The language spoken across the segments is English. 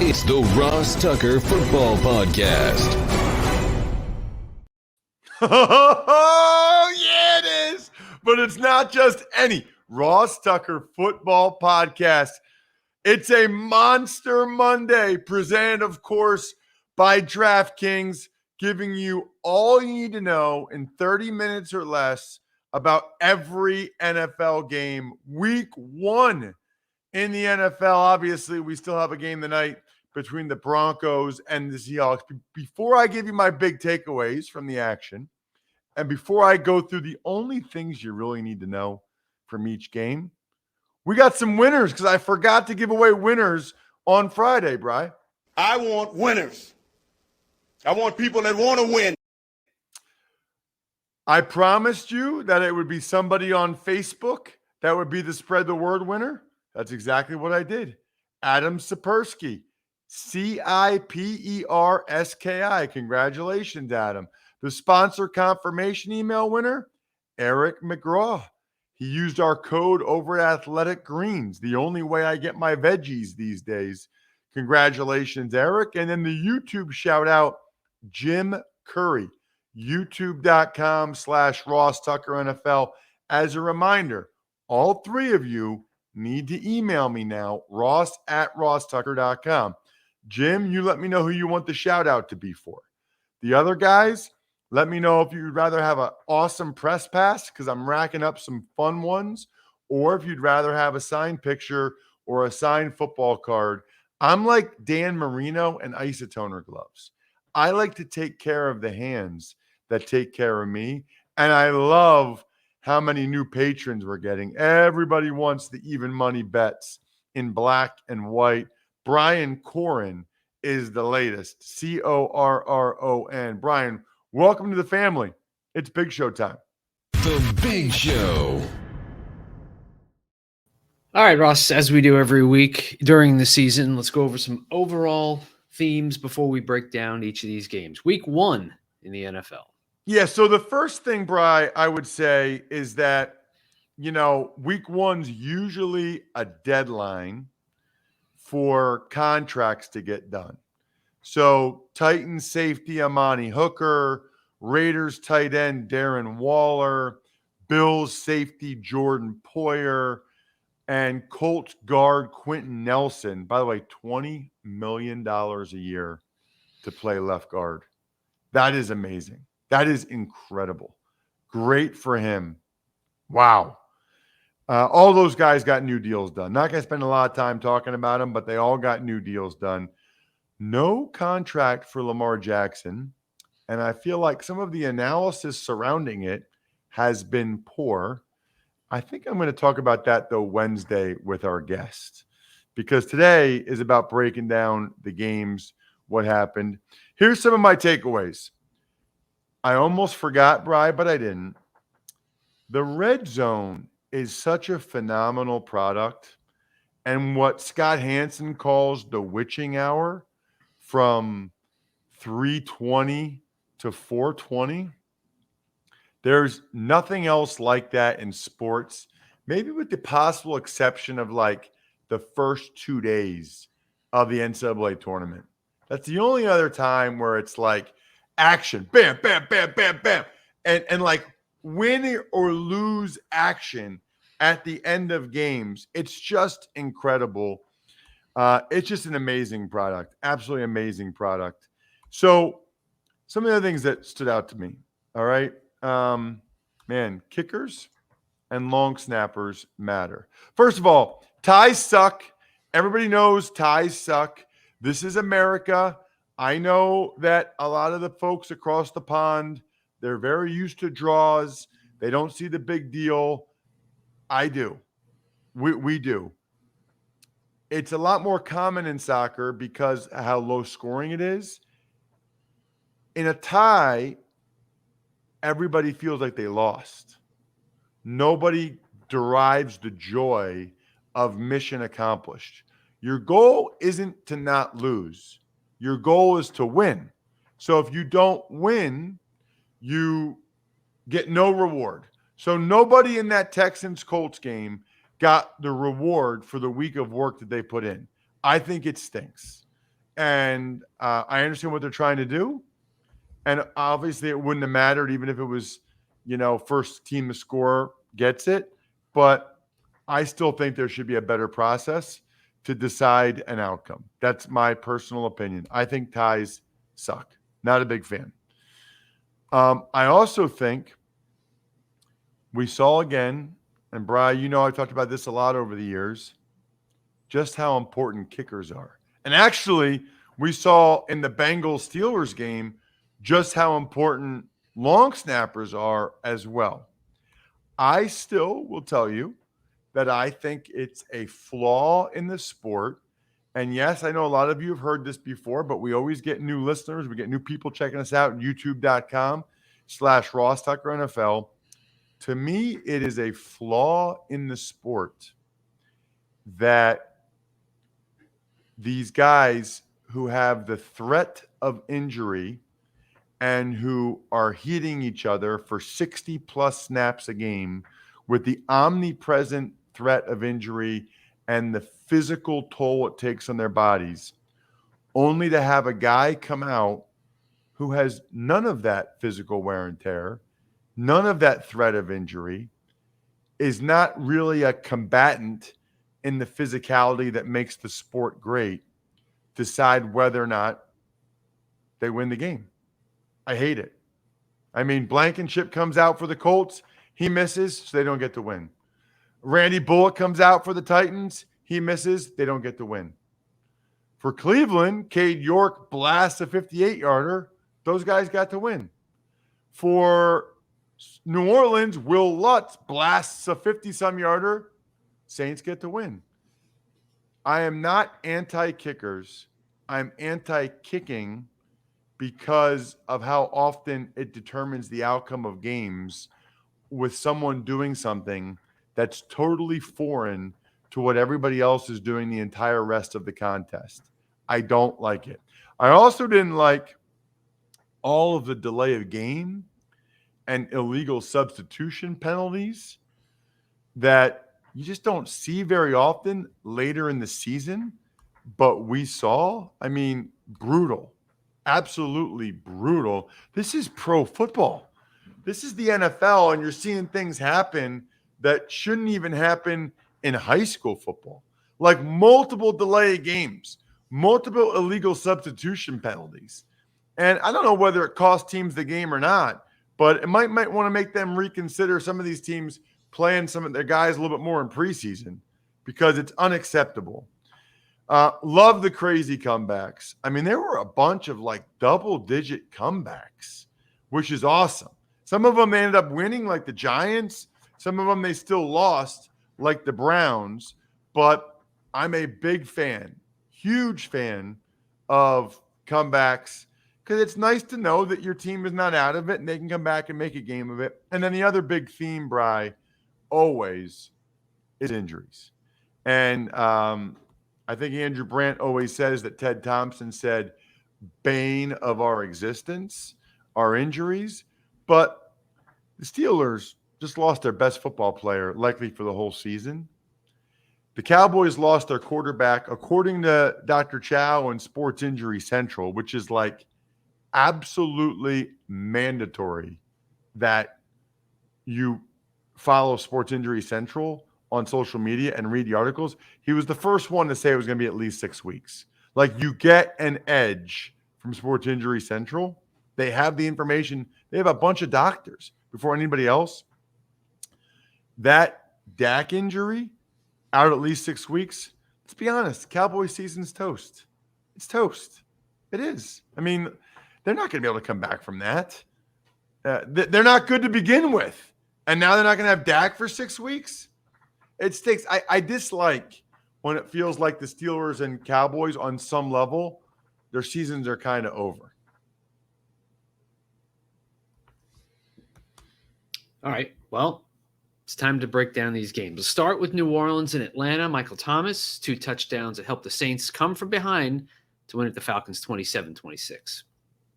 It's the Ross Tucker Football Podcast. Oh, yeah, it is. But it's not just any Ross Tucker Football Podcast. It's a Monster Monday, presented, of course, by DraftKings, giving you all you need to know in 30 minutes or less about every NFL game. Week 1 in the NFL. Obviously, we still have a game tonight between the Broncos and the Seahawks. Before I give you my big takeaways from the action, and before I go through the only things you really need to know from each game, we got some winners because I forgot to give away winners on Friday, Bri. I want winners. I want people that want to win. I promised you that it would be somebody on Facebook that would be the Spread the Word winner. That's exactly what I did. Adam Sapersky, Ciperski. Congratulations, Adam. The sponsor confirmation email winner, Eric McGraw. He used our code over at Athletic Greens, the only way I get my veggies these days. Congratulations, Eric. And then the YouTube shout out, Jim Curry, youtube.com/Ross Tucker NFL. As a reminder, all three of you need to email me now, ross@rosstucker.com. Jim, you let me know who you want the shout out to be for. The other guys, let me know if you'd rather have an awesome press pass because I'm racking up some fun ones, or if you'd rather have a signed picture or a signed football card. I'm like Dan Marino and isotoner gloves. I like to take care of the hands that take care of me, and I love how many new patrons we're getting. Everybody wants the even money bets in black and white. Brian Corin is the latest, Corron. Brian, welcome to the family. It's Big Show time. The Big Show. All right, Ross, as we do every week during the season, let's go over some overall themes before we break down each of these games. Week 1 in the NFL. Yeah, so the first thing, Bri, I would say is that, week 1's usually a deadline for contracts to get done. So Titans safety Amani Hooker, Raiders tight end Darren Waller, Bills safety Jordan Poyer, and Colts guard Quentin Nelson. By the way, $20 million a year to play left guard. That is amazing. That is incredible. Great for him. Wow. All those guys got new deals done. Not going to spend a lot of time talking about them, but they all got new deals done. No contract for Lamar Jackson. And I feel like some of the analysis surrounding it has been poor. I think I'm going to talk about that, though, Wednesday with our guest, because today is about breaking down the games, what happened. Here's some of my takeaways. I almost forgot, Bri, but I didn't. The red zone is such a phenomenal product. And what Scott Hansen calls the witching hour from 3:20 to 4:20, there's nothing else like that in sports, maybe with the possible exception of like the first 2 days of the NCAA tournament. That's the only other time where it's like action, bam, bam, bam, bam, bam. And like win or lose action at the end of games. It's just incredible. It's just an amazing product, absolutely amazing product. So some of the things that stood out to me, all right? Kickers and long snappers matter. First of all, ties suck. Everybody knows ties suck. This is America. I know that a lot of the folks across the pond, they're very used to draws. They don't see the big deal. I do. We do. It's a lot more common in soccer because of how low scoring it is. In a tie, everybody feels like they lost. Nobody derives the joy of mission accomplished. Your goal isn't to not lose. Your goal is to win. So if you don't win, you get no reward. So nobody in that Texans-Colts game got the reward for the week of work that they put in. I think it stinks. And I understand what they're trying to do. And obviously it wouldn't have mattered even if it was, first team to score gets it. But I still think there should be a better process to decide an outcome. That's my personal opinion. I think ties suck. Not a big fan. I also think we saw again, and Brian, I've talked about this a lot over the years, just how important kickers are. And actually, we saw in the Bengals-Steelers game just how important long snappers are as well. I still will tell you that I think it's a flaw in the sport. And yes, I know a lot of you have heard this before, but we always get new listeners. We get new people checking us out at youtube.com/RossTuckerNFL. To me, it is a flaw in the sport that these guys who have the threat of injury and who are hitting each other for 60 plus snaps a game with the omnipresent threat of injury and the physical toll it takes on their bodies, only to have a guy come out who has none of that physical wear and tear, none of that threat of injury, is not really a combatant in the physicality that makes the sport great, decide whether or not they win the game. I hate it. I mean, Blankenship comes out for the Colts. He misses, so they don't get to win. Randy Bullock comes out for the Titans. He misses, they don't get to win. For Cleveland, Cade York blasts a 58-yarder. Those guys got to win. For New Orleans, Will Lutz blasts a 50-some-yarder. Saints get to win. I am not anti-kickers. I'm anti-kicking because of how often it determines the outcome of games with someone doing something that's totally foreign to what everybody else is doing the entire rest of the contest. I don't like it. I also didn't like all of the delay of game and illegal substitution penalties that you just don't see very often later in the season, but we saw. I mean, brutal. Absolutely brutal. This is pro football. This is the NFL, and you're seeing things happen that shouldn't even happen in high school football, like multiple delay games, multiple illegal substitution penalties. And I don't know whether it cost teams the game or not, but it might want to make them reconsider some of these teams playing some of their guys a little bit more in preseason because it's unacceptable. Love the crazy comebacks. I mean, there were a bunch of like double-digit comebacks, which is awesome. Some of them they ended up winning, like the Giants. Some of them they still lost, like the Browns. But I'm a big fan, huge fan of comebacks because it's nice to know that your team is not out of it and they can come back and make a game of it. And then the other big theme, Bri, always is injuries. And I think Andrew Brandt always says that Ted Thompson said, bane of our existence, our injuries. But the Steelers just lost their best football player, likely for the whole season. The Cowboys lost their quarterback, according to Dr. Chow and Sports Injury Central, which is like absolutely mandatory that you follow Sports Injury Central on social media and read the articles. He was the first one to say it was going to be at least 6 weeks. Like, you get an edge from Sports Injury Central. They have the information. They have a bunch of doctors before anybody else. That Dak injury, out at least 6 weeks. Let's be honest, Cowboys season's toast. It's toast. It is. I mean, they're not going to be able to come back from that. They're not good to begin with. And now they're not going to have Dak for 6 weeks? It stinks. I dislike when it feels like the Steelers and Cowboys on some level, their seasons are kind of over. All right. Well, it's time to break down these games. Let's start with New Orleans and Atlanta. Michael Thomas, 2 touchdowns that helped the Saints come from behind to win at the Falcons 27-26.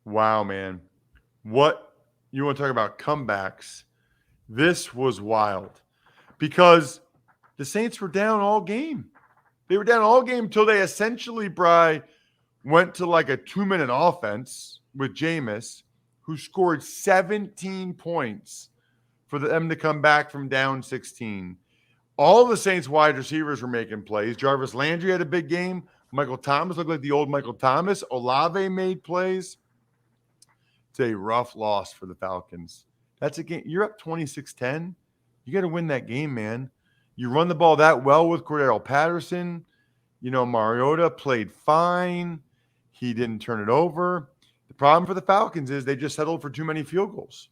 Wow, man. What you want to talk about comebacks? This was wild because the Saints were down all game. They were down all game until they essentially, went to like a 2-minute offense with Jameis, who scored 17 points for them to come back from down 16. All the Saints wide receivers were making plays. Jarvis Landry had a big game. Michael Thomas looked like the old Michael Thomas. Olave made plays. It's a rough loss for the Falcons. That's a game. You're up 26-10. You got to win that game, man. You run the ball that well with Cordero Patterson. You know, Mariota played fine. He didn't turn it over. The problem for the Falcons is they just settled for too many field goals.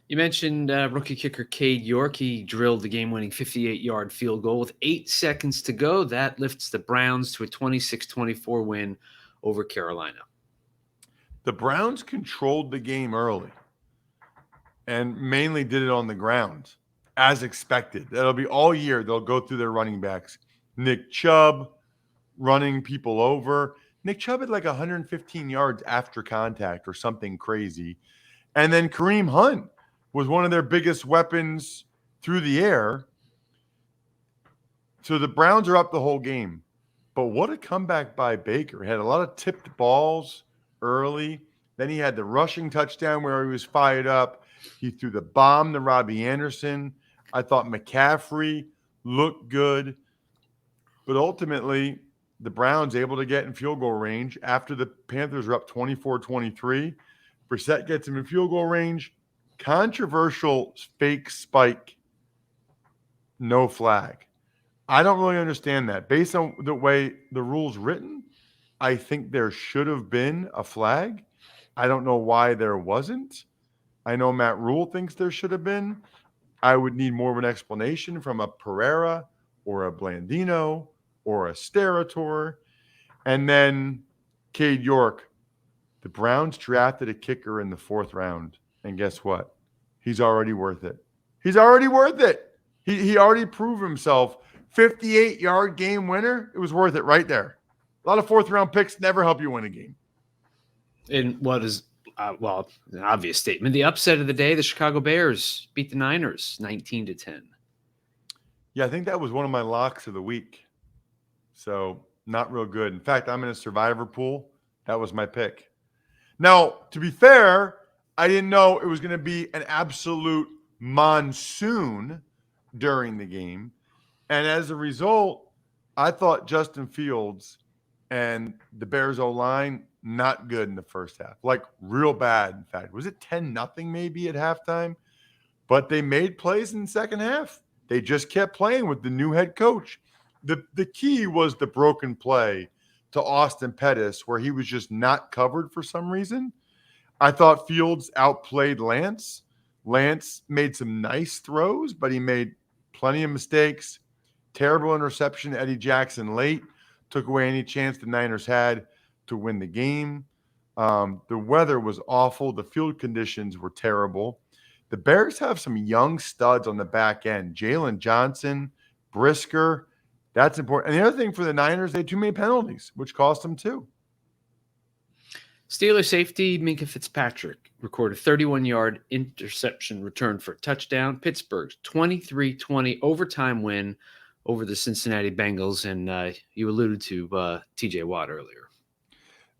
You mentioned rookie kicker Cade York. He drilled the game-winning 58-yard field goal with 8 seconds to go. That lifts the Browns to a 26-24 win over Carolina. The Browns controlled the game early and mainly did it on the ground, as expected. That'll be all year. They'll go through their running backs. Nick Chubb running people over. Nick Chubb had like 115 yards after contact or something crazy. And then Kareem Hunt was one of their biggest weapons through the air. So the Browns are up the whole game. But what a comeback by Baker. He had a lot of tipped balls early. Then he had the rushing touchdown where he was fired up. He threw the bomb to Robbie Anderson. I thought McCaffrey looked good. But ultimately, the Browns able to get in field goal range after the Panthers were up 24-23. Brissett gets him in field goal range. Controversial fake spike. No flag. I don't really understand that. Based on the way the rule's written, I think there should have been a flag. I don't know why there wasn't. I know Matt Rule thinks there should have been. I would need more of an explanation from a Pereira or a Blandino or a Sterator. And then Cade York. The Browns drafted a kicker in the 4th round. And guess what? He's already worth it. He's already worth it. He already proved himself. 58-yard game winner. It was worth it right there. A lot of 4th-round picks never help you win a game. In what is, an obvious statement. The upset of the day, the Chicago Bears beat the Niners 19-10. Yeah, I think that was one of my locks of the week. So not real good. In fact, I'm in a survivor pool. That was my pick. Now, to be fair, I didn't know it was going to be an absolute monsoon during the game. And as a result, I thought Justin Fields and the Bears O-line, not good in the first half. Like real bad, in fact. Was it 10-0 maybe at halftime? But they made plays in the second half. They just kept playing with the new head coach. The key was the broken play to Austin Pettis where he was just not covered for some reason. I thought Fields outplayed Lance. Lance made some nice throws, but he made plenty of mistakes. Terrible interception to Eddie Jackson late. Took away any chance the Niners had to win the game. The weather was awful. The field conditions were terrible. The Bears have some young studs on the back end. Jalen Johnson, Brisker. That's important. And the other thing for the Niners, they had too many penalties, which cost them too. Steelers safety Minka Fitzpatrick recorded 31-yard interception return for a touchdown. Pittsburgh's 23-20 overtime win over the Cincinnati Bengals. And you alluded to T.J. Watt earlier.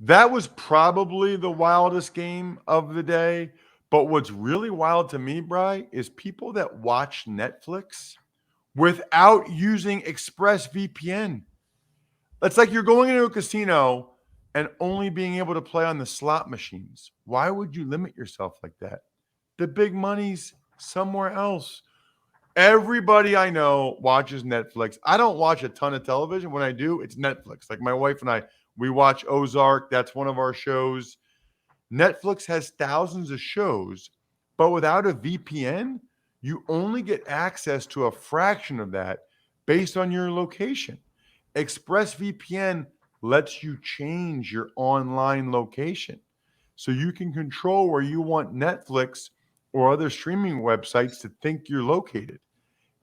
That was probably the wildest game of the day. But what's really wild to me, Bri, is people that watch Netflix without using ExpressVPN. It's like you're going into a casino and only being able to play on the slot machines. Why would you limit yourself like that? The big money's somewhere else. Everybody I know watches Netflix. I don't watch a ton of television. When I do, it's Netflix. Like my wife and I, we watch Ozark. That's one of our shows. Netflix has thousands of shows, but without a VPN, you only get access to a fraction of that based on your location. ExpressVPN lets you change your online location so you can control where you want Netflix or other streaming websites to think you're located.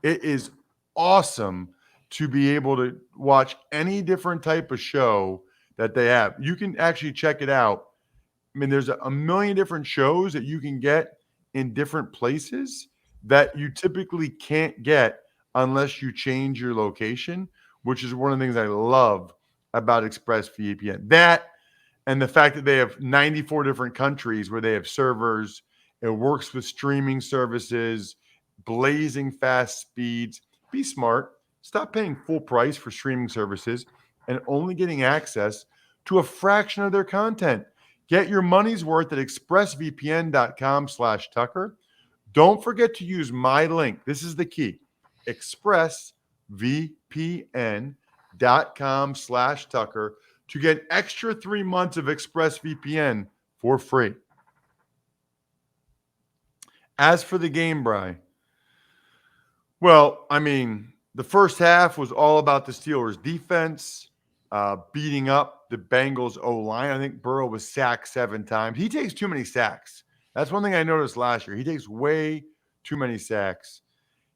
It is awesome to be able to watch any different type of show that they have. You can actually check it out. I mean, there's a million different shows that you can get in different places that you typically can't get unless you change your location, which is one of the things I love about ExpressVPN. That and the fact that they have 94 different countries where they have servers. It works with streaming services, blazing fast speeds. Be smart. Stop paying full price for streaming services and only getting access to a fraction of their content. Get your money's worth at expressvpn.com/Tucker. Don't forget to use my link. This is the key. expressvpn.com/Tucker to get extra 3 months of ExpressVPN for free. As for the game, Bri, well, I mean, the first half was all about the Steelers' defense beating up the Bengals' O-line. I think Burrow was sacked 7 times. He takes too many sacks. That's one thing I noticed last year. He takes way too many sacks.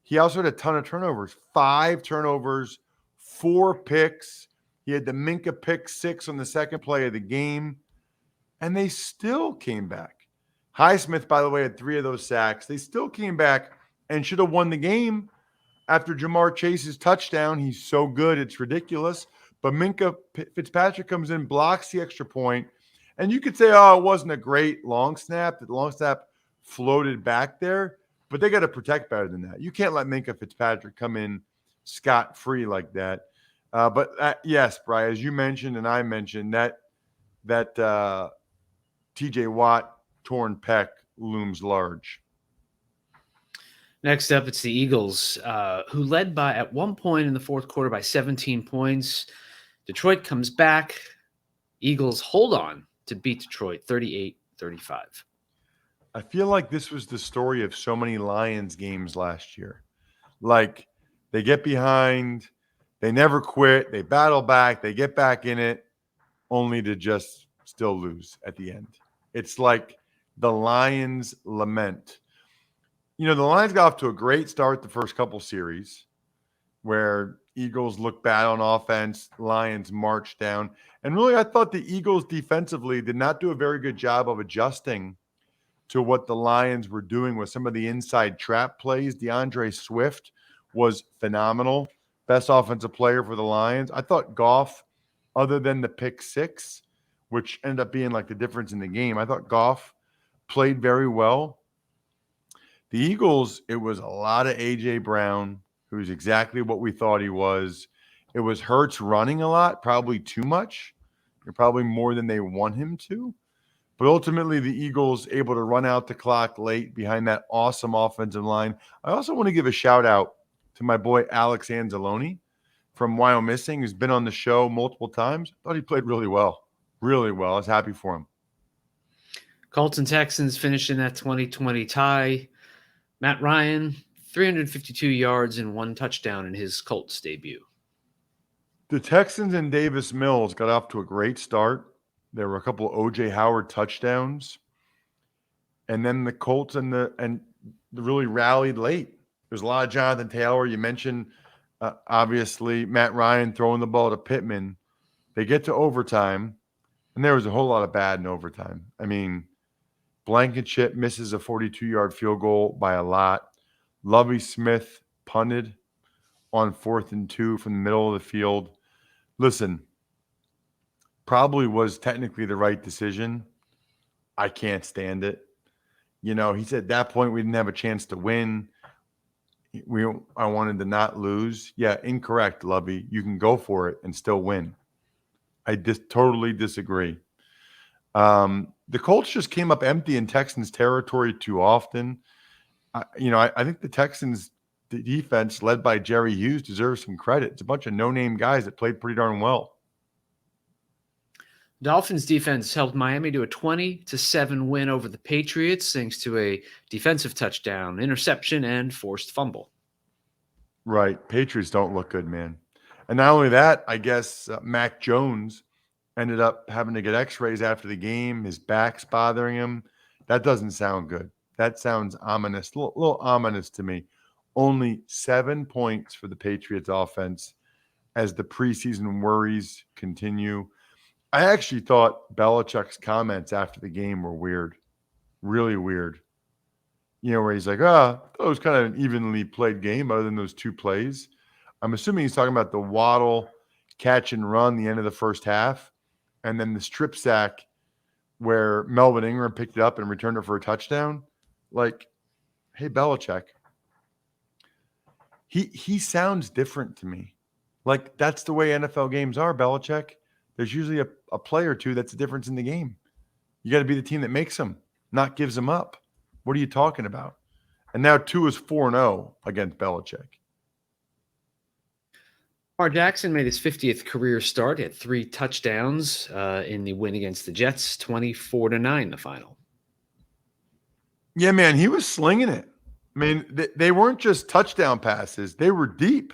He also had a ton of turnovers, 5 turnovers, 4 picks. He had the Minka pick 6 on the second play of the game, and they still came back. Highsmith, by the way, had 3 of those sacks. They still came back and should have won the game after Jamar Chase's touchdown. He's so good, it's ridiculous. But Minka Fitzpatrick comes in, blocks the extra point, and you could say, oh, it wasn't a great long snap. The long snap floated back there, but they got to protect better than that. You can't let Minka Fitzpatrick come in scot-free like that. Yes, Brian, as you mentioned and I mentioned, that TJ Watt torn pec looms large. Next up, it's the Eagles, who led by, at one point in the fourth quarter, by 17 points. Detroit comes back. Eagles hold on to beat Detroit 38-35. I feel like this was the story of so many Lions games last year. Like, they get behind, they never quit, they battle back, they get back in it, only to just still lose at the end. It's like the Lions lament. You know, the Lions got off to a great start the first couple series where Eagles looked bad on offense, Lions marched down. And really, I thought the Eagles defensively did not do a very good job of adjusting to what the Lions were doing with some of the inside trap plays. DeAndre Swift was phenomenal. Best offensive player for the Lions. I thought Goff, other than the pick 6, which ended up being like the difference in the game, I thought Goff played very well. The Eagles, it was a lot of A.J. Brown, who's exactly what we thought he was. It was Hurts running a lot, probably too much, or probably more than they want him to. But ultimately, the Eagles able to run out the clock late behind that awesome offensive line. I also want to give a shout out to my boy Alex Anzalone from Wyomissing, who's been on the show multiple times. I thought he played really well. Really well. I was happy for him. Colts and Texans finished in that 2020 tie. Matt Ryan, 352 yards and 1 touchdown in his Colts debut. The Texans and Davis Mills got off to a great start. There were a couple of O.J. Howard touchdowns. And then the Colts and really rallied late. There's a lot of Jonathan Taylor. You mentioned, obviously, Matt Ryan throwing the ball to Pittman. They get to overtime, and there was a whole lot of bad in overtime. I mean, Blankenship misses a 42-yard field goal by a lot. Lovie Smith punted on 4th and 2 from the middle of the field. Listen, probably was technically the right decision. I can't stand it. You know, he said at that point we didn't have a chance to win. I wanted to not lose. Yeah, incorrect, Lovey. You can go for it and still win. I totally disagree. The Colts just came up empty in Texans territory too often. I think the Texans defense led by Jerry Hughes deserves some credit. It's a bunch of no-name guys that played pretty darn well. Dolphins defense helped Miami to a 20-7 win over the Patriots thanks to a defensive touchdown, interception, and forced fumble. Right. Patriots don't look good, man. And not only that, I guess Mac Jones ended up having to get x-rays after the game. His back's bothering him. That doesn't sound good. That sounds ominous. A little ominous to me. Only 7 points for the Patriots offense as the preseason worries continue. I actually thought Belichick's comments after the game were weird. Really weird. You know, where he's like, it was kind of an evenly played game other than those 2 plays. I'm assuming he's talking about the Waddle, catch and run the end of the first half, and then the strip sack where Melvin Ingram picked it up and returned it for a touchdown. Like, hey, Belichick, he sounds different to me. Like, that's the way NFL games are, Belichick. There's usually a play or two that's the difference in the game. You got to be the team that makes them, not gives them up. What are you talking about? And now Tua is 4-0 against Belichick. Lamar Jackson made his 50th career start at 3 touchdowns in the win against the Jets, 24-9 the final. Yeah, man, he was slinging it. I mean, they weren't just touchdown passes. They were deep.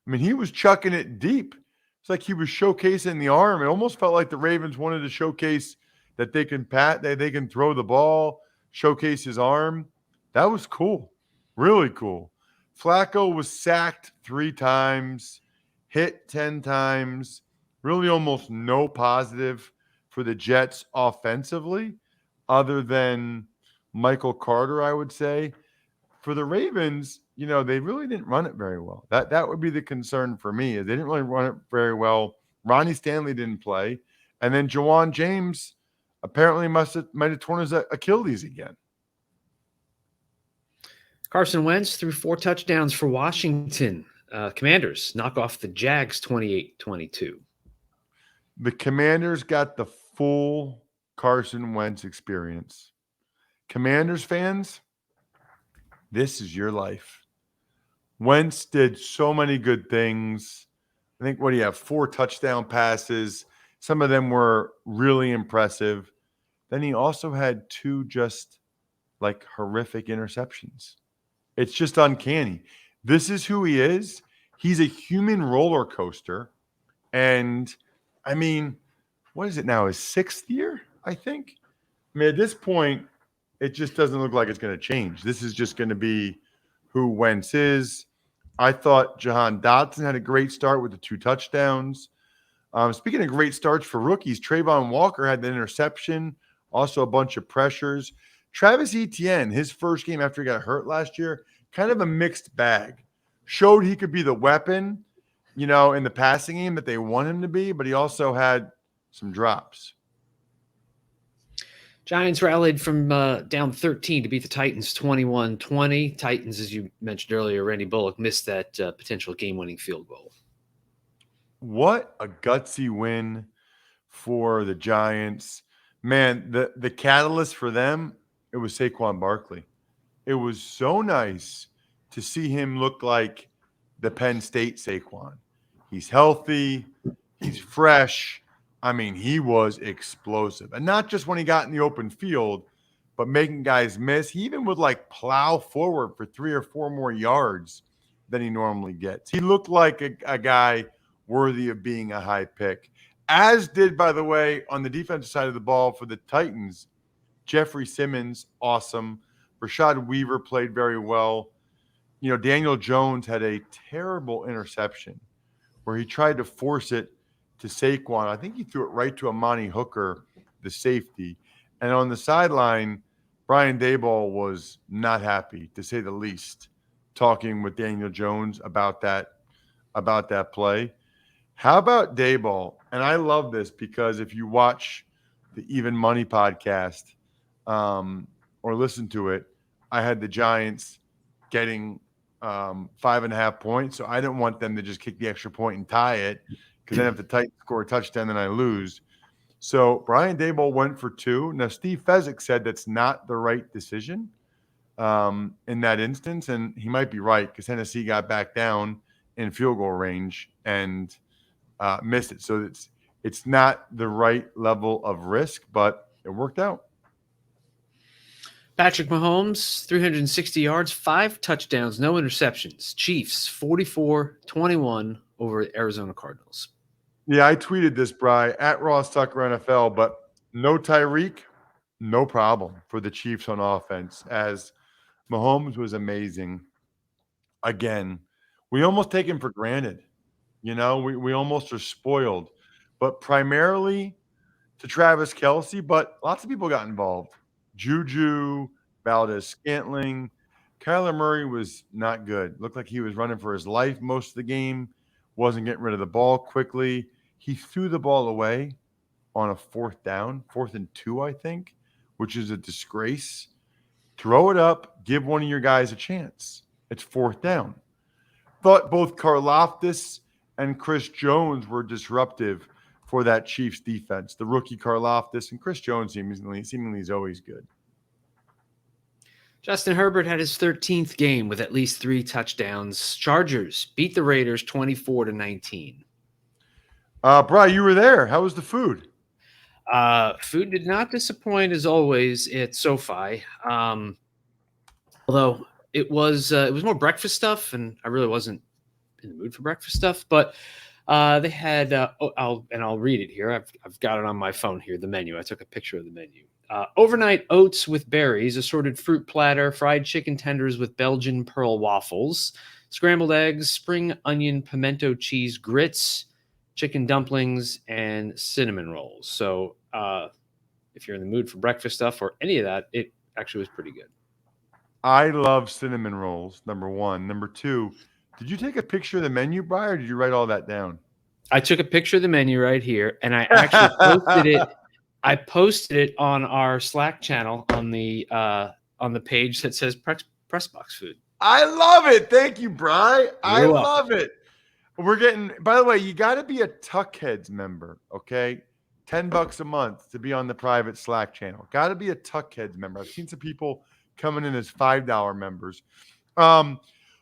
I mean, he was chucking it deep. It's like he was showcasing the arm. It almost felt like the Ravens wanted to showcase that they can they can throw the ball, showcase his arm. That was cool. Really cool. Flacco was sacked 3 times, hit 10 times. Really almost no positive for the Jets offensively other than Michael Carter, I would say. For the Ravens, you know, they really didn't run it very well. That would be the concern for me. Is they didn't really run it very well. Ronnie Stanley didn't play. And then Jawan James apparently might have torn his Achilles again. Carson Wentz threw 4 touchdowns for Washington. Commanders knock off the Jags 28-22. The Commanders got the full Carson Wentz experience. Commanders fans, this is your life. Wentz did so many good things. I think, what do you have? 4 touchdown passes. Some of them were really impressive. Then he also had 2 just like horrific interceptions. It's just uncanny. This is who he is. He's a human roller coaster. And I mean, what is it now? His 6th year, I think. I mean, at this point, it just doesn't look like it's going to change. This is just going to be who Wentz is. I thought Jahan Dotson had a great start with the 2 touchdowns. Speaking of great starts for rookies, Trayvon Walker had the interception, also a bunch of pressures. Travis Etienne, his first game after he got hurt last year, kind of a mixed bag. Showed he could be the weapon, you know, in the passing game that they want him to be, but he also had some drops. Giants rallied from down 13 to beat the Titans 21-20. Titans, as you mentioned earlier, Randy Bullock missed that potential game-winning field goal. What a gutsy win for the Giants. Man, the catalyst for them, it was Saquon Barkley. It was so nice to see him look like the Penn State Saquon. He's healthy. He's fresh. I mean, he was explosive. And not just when he got in the open field, but making guys miss. He even would like plow forward for 3 or 4 more yards than he normally gets. He looked like a guy worthy of being a high pick. As did, by the way, on the defensive side of the ball for the Titans, Jeffrey Simmons, awesome. Rashad Weaver played very well. You know, Daniel Jones had a terrible interception where he tried to force it to Saquon. I think he threw it right to Amani Hooker, the safety. And on the sideline, Brian Daboll was not happy, to say the least, talking with Daniel Jones about that play. How about Daboll? And I love this because if you watch the Even Money podcast or listen to it, I had the Giants getting 5.5 points. So I didn't want them to just kick the extra point and tie it, because then if the Titans score a touchdown, then I lose. So Brian Daboll went for 2. Now, Steve Fezzik said that's not the right decision in that instance, and he might be right because Tennessee got back down in field goal range and missed it. So it's not the right level of risk, but it worked out. Patrick Mahomes, 360 yards, 5 touchdowns, no interceptions. Chiefs, 44-21 over Arizona Cardinals. Yeah, I tweeted this, Bri, at Ross Tucker NFL, but no Tyreek, no problem for the Chiefs on offense, as Mahomes was amazing. Again, we almost take him for granted. You know, we almost are spoiled, but primarily to Travis Kelce, but lots of people got involved. Juju, Valdez-Scantling. Kyler Murray was not good. Looked like he was running for his life most of the game. wasn't getting rid of the ball quickly. He threw the ball away on a 4th down, 4th and 2, I think, which is a disgrace. Throw it up, give one of your guys a chance. It's 4th down. Thought both Karlaftis and Chris Jones were disruptive for that Chiefs defense. The rookie Karlaftis and Chris Jones seemingly is always good. Justin Herbert had his 13th game with at least 3 touchdowns. Chargers beat the Raiders 24-19. Bri, you were there. How was the food? Food did not disappoint as always at SoFi. Although it was more breakfast stuff, and I really wasn't in the mood for breakfast stuff. But they had I'll read it here. I've got it on my phone here. The menu. I took a picture of the menu. Overnight oats with berries, assorted fruit platter, fried chicken tenders with Belgian pearl waffles, scrambled eggs, spring onion pimento cheese grits, chicken dumplings, and cinnamon rolls. So if you're in the mood for breakfast stuff or any of that, it actually was pretty good. I love cinnamon rolls, number 1. Number 2, did you take a picture of the menu, Bri, or did you write all that down? I took a picture of the menu right here, and I actually posted it. I posted it on our Slack channel on the page that says Press Box Food. I love it. Thank you, Bri. I love it. We're getting, by the way, you got to be a Tuckheads member, okay? $10 a month to be on the private Slack channel. Got to be a Tuckheads member. I've seen some people coming in as $5 members.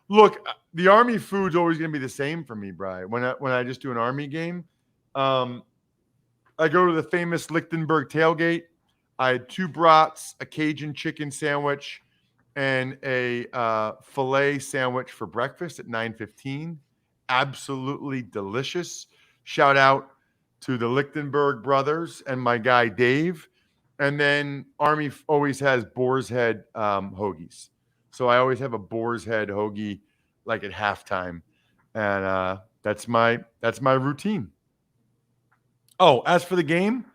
Look, the Army food's always going to be the same for me, Bri. When I just do an Army game, I go to the famous Lichtenberg tailgate. I had 2 brats, a Cajun chicken sandwich, and a filet sandwich for breakfast at 9:15. Absolutely delicious. Shout out to the Lichtenberg brothers and my guy Dave. And then Army always has Boar's Head hoagies. So I always have a Boar's Head hoagie like at halftime. And that's my routine. Oh, as for the game,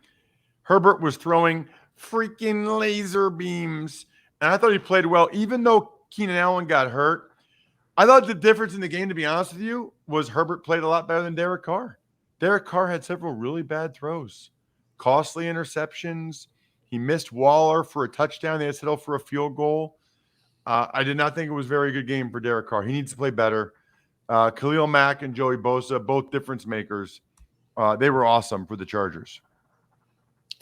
Herbert was throwing freaking laser beams. And I thought he played well, even though Keenan Allen got hurt. I thought the difference in the game, to be honest with you, was Herbert played a lot better than Derek Carr. Derek Carr had several really bad throws, costly interceptions. He missed Waller for a touchdown. They had settled for a field goal. I did not think it was a very good game for Derek Carr. He needs to play better. Khalil Mack and Joey Bosa, both difference makers. They were awesome for the Chargers.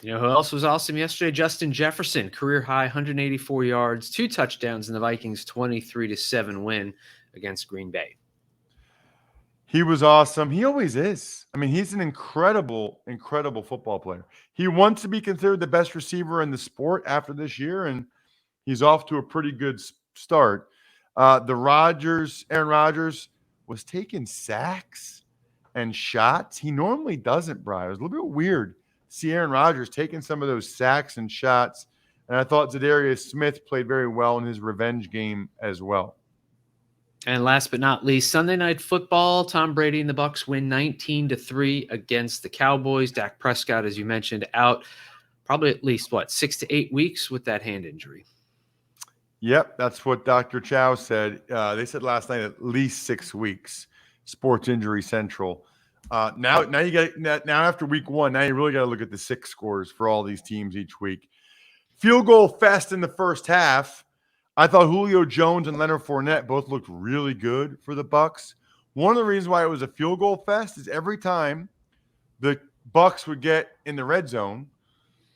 You know who else was awesome yesterday? Justin Jefferson, career high, 184 yards, 2 touchdowns in the Vikings' 23-7 win against Green Bay. He was awesome. He always is. I mean, he's an incredible, incredible football player. He wants to be considered the best receiver in the sport after this year, and he's off to a pretty good start. Aaron Rodgers was taking sacks and shots. He normally doesn't, Brian. It was a little bit weird. See Aaron Rodgers taking some of those sacks and shots. And I thought Zadarius Smith played very well in his revenge game as well. And last but not least, Sunday Night Football, Tom Brady and the Bucs win 19-3 against the Cowboys. Dak Prescott, as you mentioned, out probably at least, 6 to 8 weeks with that hand injury. Yep, that's what Dr. Chow said. They said last night at least 6 weeks. Sports Injury Central. Now after week 1, now you really got to look at the 6 scores for all these teams each week. Field goal fest in the first half. I thought Julio Jones and Leonard Fournette both looked really good for the Bucs. One of the reasons why it was a field goal fest is every time the Bucs would get in the red zone,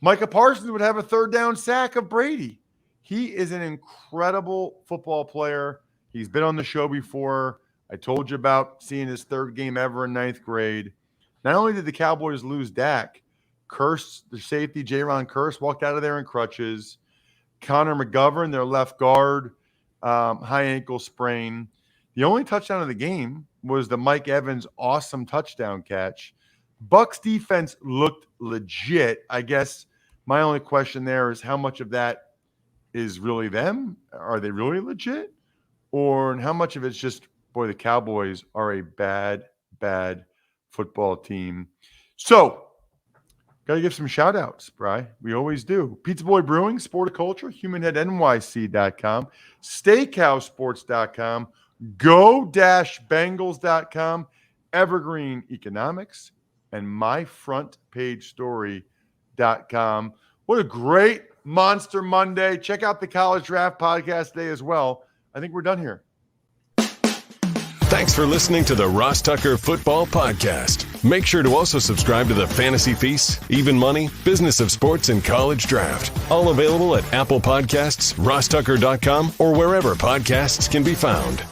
Micah Parsons would have a 3rd down sack of Brady. He is an incredible football player. He's been on the show before. I told you about seeing his 3rd game ever in 9th grade. Not only did the Cowboys lose Dak, the safety, Jaron Kearse, walked out of there in crutches. Connor McGovern, their left guard, high ankle sprain. The only touchdown of the game was the Mike Evans awesome touchdown catch. Bucs defense looked legit. I guess my only question there is how much of that is really them? Are they really legit? Or how much of it's just, boy, the Cowboys are a bad, bad football team. So, got to give some shout-outs, Bri. We always do. Pizza Boy Brewing, Sporticulture, HumanHeadNYC.com, SteakhouseSports.com, Go-Bengals.com, Evergreen Economics, and myfrontpagestory.com. What a great Monster Monday. Check out the College Draft Podcast today as well. I think we're done here. Thanks for listening to the Ross Tucker Football Podcast. Make sure to also subscribe to the Fantasy Feast, Even Money, Business of Sports, and College Draft. All available at Apple Podcasts, rosstucker.com, or wherever podcasts can be found.